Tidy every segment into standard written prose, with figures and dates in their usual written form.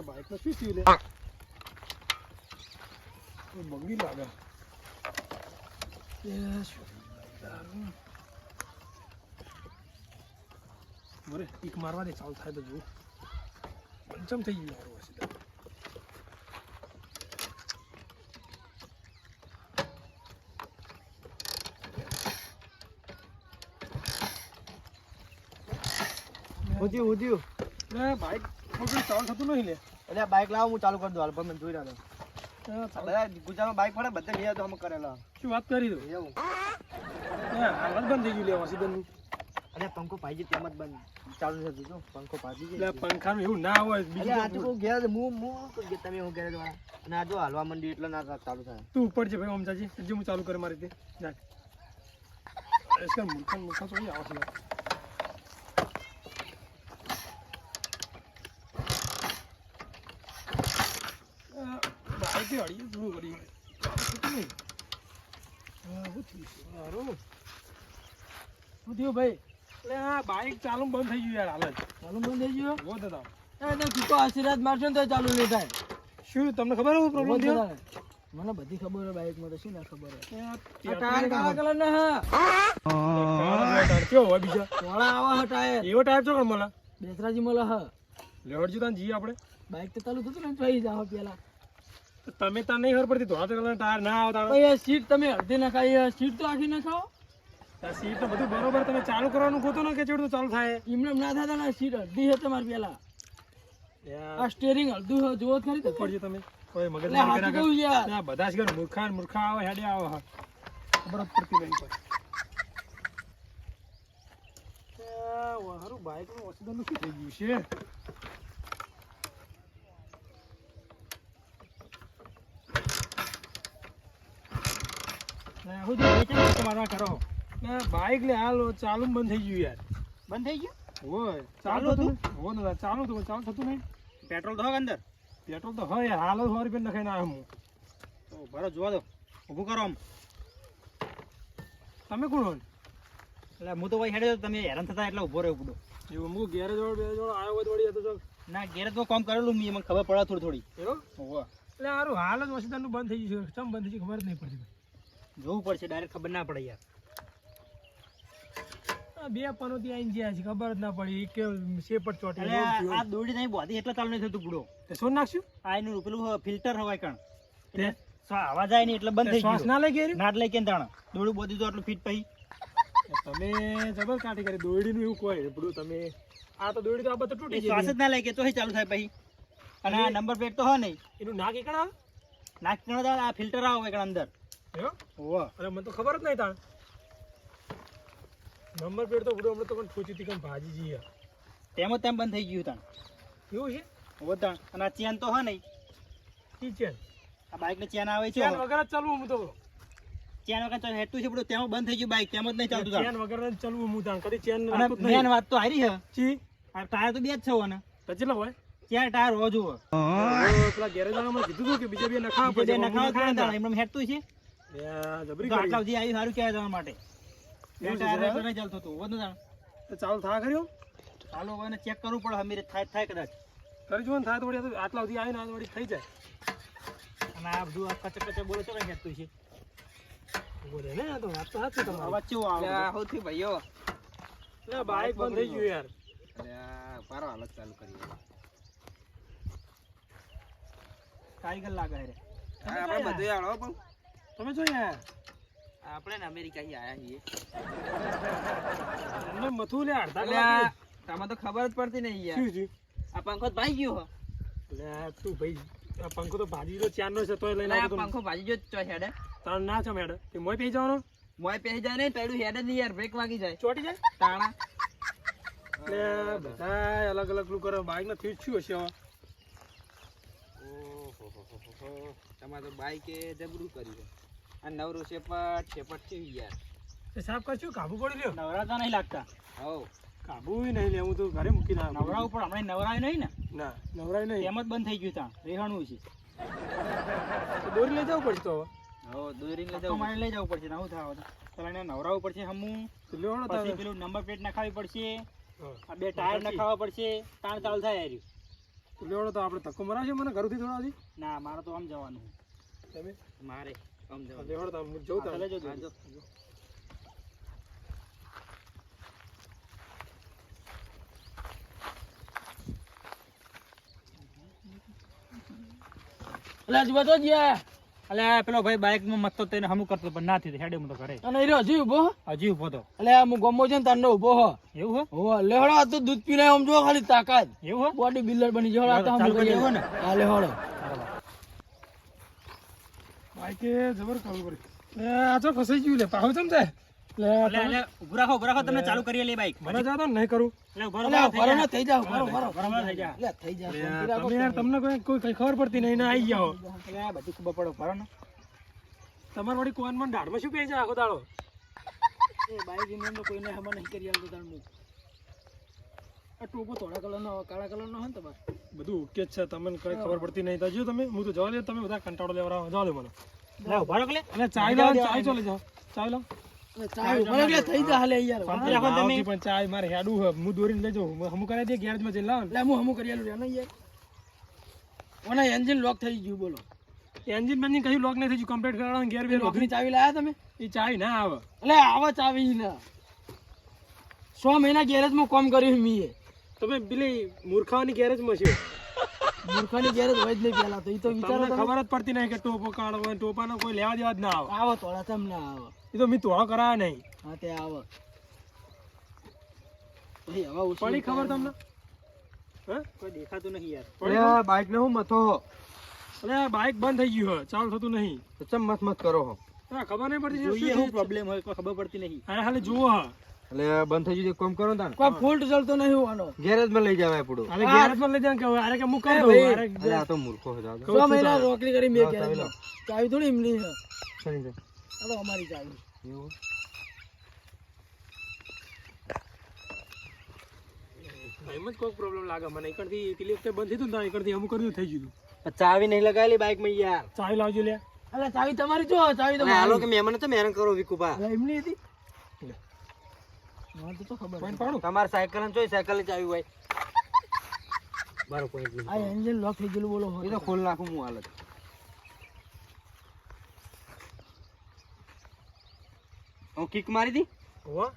Bike માં શું થયું લે બગડી લાગે બરે પીક મારવા દે ચાલુ થાય તો જુઓ પંચમ થઈ ગયું મારું હશે ઉધ્યું બાઈક ચાલુ થતું નહીં લે એટલે બાઈક લાવો હું ચાલુ કરી દઉં હાલ પણ જોઈ રહ્યો બધા ગુજરાતમાં બાઈક પડે બધા લઈ તો અમે કરેલા શું વાત કરી દો એવું હાલ બંધ થઈ ગયું લેવા સીધા અરે પંખો પાજી તેમ જ બંધ ચાલુ છે તું પંખો પાજી એટલે પંખાનું એવું ના હોય બીજું ઘેર તમે હું ઘેર અને આ જો હાલવા મંડી એટલે ના ચાલુ થાય તું ઉપર છે ભાઈ ઓમચાજી જે હું ચાલુ કરે મારી રીતે જા इसका मूर्खा तो नहीं आवश्यक बाइक गाड़ी शुरू करी भाई એટલે આ બાઈક ચાલુ બંધ થઈ ગયું યાર હાલ ચાલુ બંધ થઈ ગયું બહુ દાદા તું આશીર્વાદ મારશો ને તો ચાલુ નહીં થાય શું તમને ખબર હોય પ્રોબ્લેમ થયો મને બધી ખબર હોય બાઈક માં તો શું ના ખબર હોય ટાયર કાળા કલર ના હા ટાયર કેવો હોય બીજા વાળા આવા હા ટાયર એવો ટાયર છો મળે બેસરાજી મળે હા લેવડજો તાન જી આપણે બાઈક તો ચાલુ થતું ને જોઈ જાવ પેલા તમે તાર નહીં ખબર પડતી ધોળા કલર ટાયર ના આવતા ભાઈ સીટ તમે અડધી નખાઈ સીટ તો આખી નખાઓ સીટ તો બધું બરોબર તમે ચાલુ કરવાનું ગોતો ને કે ચેડું ચાલુ થાય એમને ના થતા ને સીટ અડધી છે તમારી પેલા આ સ્ટીયરિંગ અડધું જોવો ખરી તો પડજો તમે કોઈ મગજ ના બધા જ મૂર્ખા આવે હેડે આવે હા ખબર જ પડતી નહીં કોઈ હારું બાઈક નું ઓક્સિજન શું થઈ ગયું છે કરો બાઈક લે હાલ ચાલુ બંધ થઈ ગયું યાર બંધ થઈ ગયું હોય ચાલુ હતું ચાલુ થતું નહીં પેટ્રોલ તો અંદર પેટ્રોલ તો હોય હાલ 100 રૂપિયા નખાઈને આવ્યો હું તો બરો જોવા દો ઊભું કરો આમ તમે કોણ હોય એટલે હું તો ભાઈ હેડે તમે હેરાન થતા એટલે ઊભો રહ્યો પડો એવું હું ગેરેજ વાળો આવ્યો હોય વળી હતો ના ગેરેજમાં કામ કરેલું મેં મને ખબર પડે થોડી એવું હોવા એટલે સારું હાલ જ વસીદારનું બંધ થઈ ગયું છે ચમ બંધ થઈ ગયું ખબર જ નહીં પડતી જોવું પડશે ડાયરેક્ટ ખબર ના પડે યાર બે પનોતી આઈને જ્યાં છે ખબર જ ના પડી કે શેપટ ચોટી આ દોડી નહીં બોધી એટલે ચાલુ નહીં થતું પૂડો શું નાખ્યું આ એનું પેલું ફિલ્ટર હવાય કણ એટલે આવાજ આવે ને એટલે બંધ થઈ શ્વાસ ના લઈ ગઈ ના લઈ કે તાણ દોડું બોધી તો આટલું ફીટ પછી તમે જબર કાઢી કરી દોડીનું એવું કોઈ પડ્યું તમે આ તો દોડી તો આ બધું તૂટી શ્વાસ જ ના લઈ કે તો ચાલુ થાય પછી અને આ નંબર પ્લેટ તો હોય નહીં એનું નાક એકણ આવે નાક કણ આ ફિલ્ટર આવે એકણ અંદર અરે મને તો ખબર જ નહીં તાણ નંબર પ્લેટ તો બધું હમણાં તો પણ પૂછી હતી ભાજી જઈએ તેમ જ તેમ બંધ થઈ ગયું તાણ એવું છે તાણ અને આ ચેન તો હોય નહીં કી ચેન આ બાઇક ને ચેન આવે છે ચેન વગર જ ચાલવું હું તો ચેન વગર હેઠું છે બધું તેમાં બંધ થઈ ગયું બાઇક તેમ જ નહીં ચાલતું ચેન વગર જ ચાલવું હું તાણ કદી ચેન મેન વાત તો હારી છે ચી આ ટાયર તો બે જ છે ને તો કેટલા હોય ચાર ટાયર હોવા જોવો પેલા ગેરેજ વાળામાં કીધું હતું કે બીજા બે નખાવા બે નખાવા ખાને તાણ એમને હેઠું છે જબરી આટલા સુધી આવ્યું સારું કહેવાય તમારા માટે બે ટાયર તો નહીં ચાલતું હતું વધુ તાણ તો ચાલુ થા કર્યો ચાલો હવે ચેક કરવું પડે હમીરે થાય કદાચ કરી જો ને થાય થોડી આટલા સુધી આવીને આ વળી થઈ જાય અને આ બધું આ કચક બોલો તો કઈ હેઠું છે બોલે ને આ તો વાત તો સાચી તમારી અવાજ કેવો આવે સૌથી ભાઈઓ લે બાઈક બંધ થઈ ગયું યાર અરે પારો હાલત ચાલુ કરી કારીગર લાગે રે આપણે બધું આવો પણ તમે જો યાર આપણે ને અમેરિકા થી આયા છીએ તમને મથું લે અડધા તમે તો ખબર જ પડતી નહીં યાર શું છે આ પંખો ભાઈ ગયો હો લે તું ભાઈ આ પંખો તો ભાજી તો ચાર નો છે તોય લઈને આ પંખો ભાજી જો ચો હેડે તાણ ના છે મેડમ તે મોય પેઈ જવાનો મોય પેઈ જાય ને પેડું હેડે નહીં યાર બ્રેક વાગી જાય ચોટી જાય તાણા લે બધા અલગ અલગ લુક કરે બાઈક ના ફીટ શું હશે હવે ઓહો તમારે તો બાઈકે જબરું કર્યું આ નવરો શેપટ છે યાર એ સાહેબ કશું કાબુ પડી લ્યો નવરાતા નહીં લાગતા હવ કાબુ નહીં લે હું તો ઘરે મૂકી ના નવરા ઉપર હમણાં નવરાય નહીં ને ના નવરાય નહીં એમ જ બંધ થઈ ગયું ત્યાં રેહાણું છે દોરી લઈ જવું પડશે તો હવે દોરીને લઈ જવું પડશે શું થાવ પેલા એને નવરાવવું પડશે હમું પછી પેલું નંબર પ્લેટ નખાવી પડશે આ બે ટાયર નખાવવા પડશે તાણ ચાલ થાય યાર લેવડો તો આપણે ધક્કો મરાવશે મને ઘરથી થોડાથી ના મારે તો આમ જવાનું તમે મારે આમ જવાનું. લેવડો તો હું જઉં તારે. હા, જો. અલ્યા હજી બધો ગયા અલે પેલો ભાઈ બાઇક માં મત તો તેને હમું કરતો પણ ના થયું હેડે હું તો ઘરે અને એ રહ્યો હજી ઉભો હજી ઉભો તો અલ્યા હું ગમો છે ને તારનો ઉભો હો એવું હો લેવડો આ તો દૂધ પીને આમ જો ખાલી તાકાત એવું હો બોડી બિલ્ડર બની જો આ તો ચાલુ કરી દેવો ને? હા લેવડો બાઈકે જબર કરવું પડે. આ તો ફસાઈ ગયું લે પાહો ચમ જાય અલે ઉભો રાખો તમને ચાલુ કરીએ લે બાઇક મને જાતો ને નહીં કરું. એટલે ઉભો અલ્યા રાખો ભરો ના થઈ જાવ ભરો થઈ જા અલ્યા થઈ જાવ તમે યાર તમને કોઈ કઈ ખબર પડતી નહીં ને આવી ગયા હો. એટલે આ બધું ખબર પડો ભરો ને તમાર વળી કોનમાં દાઢમાં શું કહે છે આખો દાડો? એ બાઈક ઇન્ડિયન તો કોઈને હમણાં નહીં કરી આલતો તાર હું આ ટોપો થોડા કલર નો કાળા કલર નો હે ને તો બસ બધું ઓકે જ છે, તમને કઈ ખબર પડતી નહીં. તો જો તમે હું તો જવા દે, તમે બધા કંટાળો લેવા જવા દો મને. લે ઉભો રાખો લે અને ચાય લાવો, ચાય ચાલે જાઓ, ચાય લાવો. ચાય ભરો એટલે થઈ જા હાલે યાર શાંતિ રાખો તમે. આવતી પણ ચાય મારે હેડું હે, હું દોરીને લઈ જાઉં. હમું કરાવી દે ગેરેજમાં જઈને લાવો ને. એટલે હું હમું કરી આલું રે ને યાર ઓના એન્જિન લોક થઈ ગયું બોલો એન્જિન બેન્જિન કશું લોક નહીં થઈ ગયું, કમ્પ્લીટ કરાવવાનું ગેર બેર લોકની ચાવી લાયા તમે એ ચાય ના આવે. એટલે આવા ચાવી ને 100 મહિના ગેરેજમાં કામ કર્યું મીએ તમે પેલી મૂર્ખાવાની ગેરેજમાં છે. મૂર્ખાની ગેરેજ હોય જ નહીં પેલા તો એ તો વિચારો તમને તમે. ખબર જ પડતી નહીં કે ટોપો કાઢવો, ટોપાનો કોઈ લેવા દેવા જ ના આવે. આવો થોડા તમ ના આવો એ તો મેં તોડો કરાયા નહીં. હા તે આવો ભાઈ હવે ઓછું પડી ખબર તમને? હે? કોઈ દેખાતું નહીં યાર પડી ખબર? બાઈક ને હું મથો અરે બાઈક બંધ થઈ ગયું હે, ચાલુ થતું નહીં. ચમ મત મત કરો હો હા, ખબર નહીં પડતી જોઈએ શું શું પ્રોબ્લેમ હોય કોઈ ખબર પડતી નહીં હા ખાલી જુઓ હા. એટલે બંધ થઈ ગયું કોમ કરો તાન કોઈ ફોલ્ટ ચાલતો નહીં હોવાનો ગેરેજ માં લઈ જવાય પડું હવે ગેરેજમાં લઈ જાય કે હવે આરે કે હું કરી દઉં. ભાઈ. આરે અરે આ તો મૂર્ખો છે દાદા. 100 મહિના નોકરી કરી મેં ગેરેજમાં ચાવી થોડી એમની છે શેની છે? આ તો અમારી ચાવી એવું? એમ જ કોઈક પ્રોબ્લેમ લાગે મને. એકડથી પેલી વખતે બંધ થયું ને તો એકડથી અમુક કર્યું થઈ ગયું. ચાવી નહીં લગાવેલી બાઈક માં યાર ચાવી લાવજો લે. અલે ચાવી તમારી જો ચાવી તો હાલો મારી કે મહેમાન તો મેરન કરો વિકુભા અલે એમની હતી મને તો ખબર પોઈન્ટ નથી. પાડું. તમારે સાયકલ ને જોઈ સાયકલ ની ચાવી હોય બારો પોઈન્ટ નહીં આ એન્જિન લોક થઈ ગયેલું બોલો એ તો ખોલ નાખું હું હાલત હું કિક મારી દી હોવા?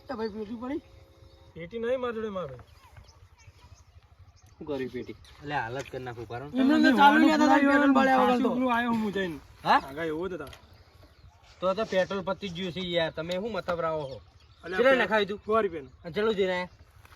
તો ભાઈ પેટી પડી પેટી નહીં મારી જોડે મારે. શું કર્યું પેટી એટલે હાલત કરી નાખું કારણ એમને તો ચાલુ નહીં હતા પેટ્રોલ બાળ્યા વગર તો પેલું આવ્યો હું જઈને. હા આગળ એવો જ હતા. તો પેટ્રોલ પતી જ ગયું છે યાર તમે શું મતલબ હો અલ્યા કેટલા નખાવી તું 100 રૂપિયાનું. અને ચલો જઈને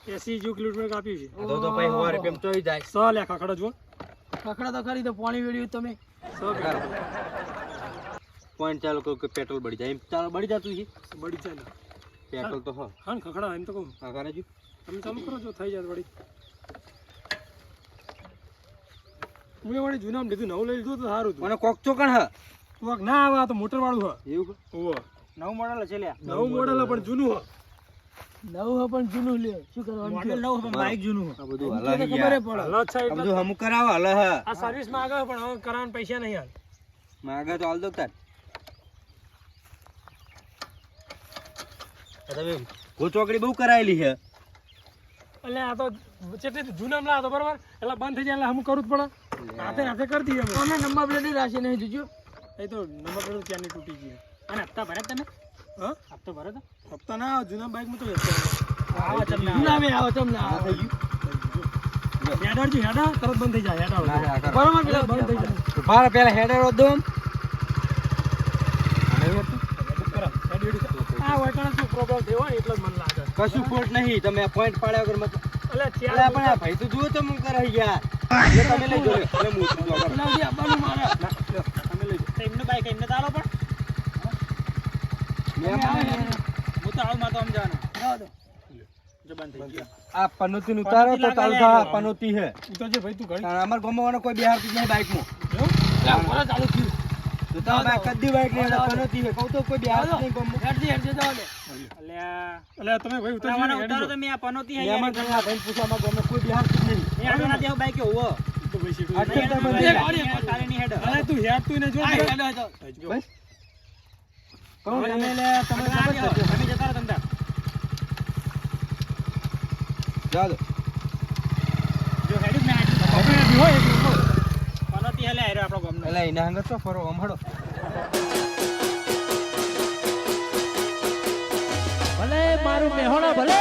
80 જેવું કિલોમીટર કાપ્યું છે. તો ભાઈ 100 રૂપિયા ચોઈ જાય 100 લે ખખડો જુઓ. કકડા તો ખરી તો પાણી વેડ્યું તમે 100 રૂપિયા. પોઈન્ટ ચાલો કહું કે પેટ્રોલ બળી જાય એમ ચાલો બળી જતું છે બળી જાય ને. પેટ્રોલ તો હા ને ખખડા એમ તો કહું. હા કરે જો તમે ચાલુ કરો જો થઈ જાય વળી. હું એ વળી જૂનામાં લીધું, નવું લઈ લીધું તો સારું હતું. મને કોક ચોકણ હ કોક ના આવે આ તો મોટર વાળું હ. એવું ઓહો. નવું મોડલ છે લ્યા નવું મોડલ હ પણ જૂનું હ. નવું હે પણ જૂનું લે શું કરવાનું મોડલ નવું પણ બાઇક જૂનું આ બધું તો હલા ખબર યાર પડે હાલો જ છે આ એટલે બધું હમું કરાવો હલ હ આ સર્વિસ માં આગળ પણ હવે કરાવવાના પૈસા નહીં હાલ. માગે તો હાલ દો તાર આ તમે ગોચોકડી બહુ કરાયેલી છે એટલે આ તો ચેટલી જૂનામાં લાવો તો બરોબર એટલે બંધ થઈ જાય એટલે અમુક કરવું જ પડે. હાથે હાથે કરી દઈએ અમે. તમે નંબર પ્લેટ રાશી નહીં જોજો એ તો નંબર પ્લેટ ત્યાંની તૂટી ગઈ. અને હપ્તા ભરે તમે હા હપ્તો ભરે તો હપ્તા ના આવે, જૂના બાઇકમાં તો વેચતા આવો તમને જૂના મેં આવો તમને આવો હેડાડજો હેડા તરત બંધ થઈ જાય હેડાડો. બરોબર પેલા બંધ થઈ જાય. ભાર પેલા હેડર દો આ વાયકાનો શું પ્રોબ્લેમ થયો હોય એટલે જ મને લાગે. કશું ખોટ નહીં તમે પોઈન્ટ પાડ્યા વગર મત એટલે અલે ત્યાં પણ આ ભાઈ તો જુઓ તો હું કરે યાર એટલે તમે લઈ જો એટલે હું ઉતરી જાઉં. પેલા આપવાનું મારે તમે લઈ તો એમનું બાઇક એમને તો આલો પણ હું તો આવું મારે તો આમ જવાનું જાઓ દો જો બંધ થઈ ગયો આ પનોતી ઉતારો તો ચાલતા પનોતી હે ઉતરજે ભાઈ તું ઘડી. અમાર ગામમાં કોઈ બિહારતું જ નહીં બાઈકમાં એવું? એટલે બોલો ચાલુ થયું તો તમે કદી બાઈક નહીં પનોતી હે કહું તો કોઈ બિહારતું જ નહીં ગામમાં હેડજી હેડજી જાઓ દે અલ્યા એટલે તમે ભાઈ ઉતરજો ઉતારો ને, ઉતારો હેડજો. તમે આ પનોતી હે મહેમાન તમે આ ભાઈને પૂછો અમારા ગામમાં કોઈ બિહારતું જ નહીં એ આડો ના દેવ બાઇક હોવો તો ભાઈ સીધું. આ ચેક બંધ એક થઈ ઓડી જાય. કાલે ની હેડ અરે તું હેડ તું ને જો આ હેડ. હેડો હેડો બસ કહું તમે લે તમે તમે ખબર છે. જતા રહો તમતા જાઓ દો. ગામના. એટલે એના હંગત તો ફરો હમણો ભલે મારું મેહોણા ભલે